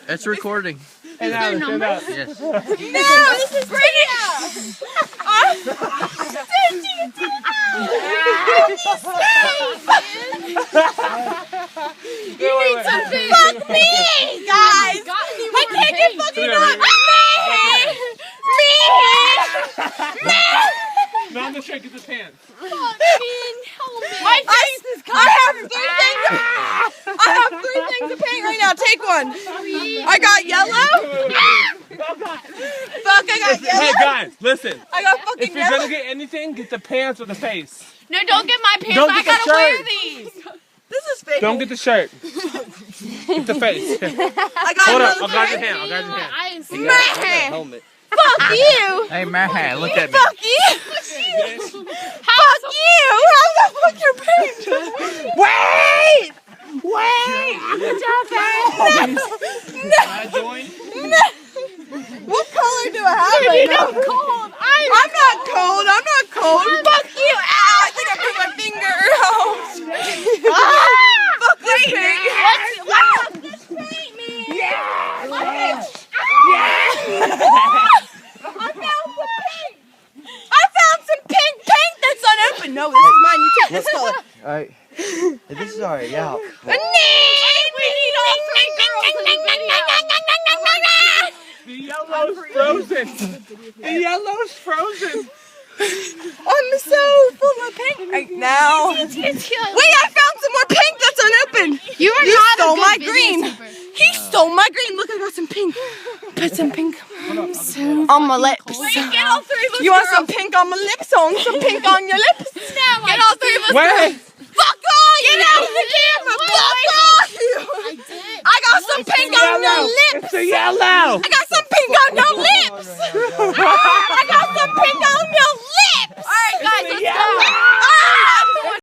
It's recording. Is there numbers? Yes. No, this is radio. You need some food. Fuck me, guys. I can't get fucking up. Not on the shirt, get the pants. My face is covered. I have 3 things of paint right now. Take one. I got yellow. Fuck, I got yellow. Hey guys, listen. I got fucking If you're yellow. gonna get anything, get the pants or the face. No, don't get my pants. Don't I get the gotta wear shirt. these. This is fake. Don't get the shirt. Get the face. I got Hold up, another I'll guide your pair. hand. I'll guide your hand. I see. Man. Helmet. Fuck you. Hey, man, look at me. Fuck you. Fuck you. How's that fuck your paint? Wait. Can I join? What color do I have right now? Cold. I'm not cold. I'm not cold. Fuck you. Ow, I think I put my finger out. Fuck this paint. Fuck this paint, man. I found some pink paint that's unopened. No, this is mine. You take this color. Alright. This is already out. We need all 3 girls in the video. The yellow's frozen. The yellow's frozen. I'm so full of paint right now. Wait, I found some more pink that's unopened. You are You not stole a good my video green. tuber. He stole my green. Look, I got some pink. Put some pink on my lips. Get all 3 of us. You want some pink on my lips? On some pink on your lips? Get all 3 of us. Wait. Fuck all you! Get out of the camera! Fuck all you! I got some pink on your lips! It's the yellow. I got some pink on your lips!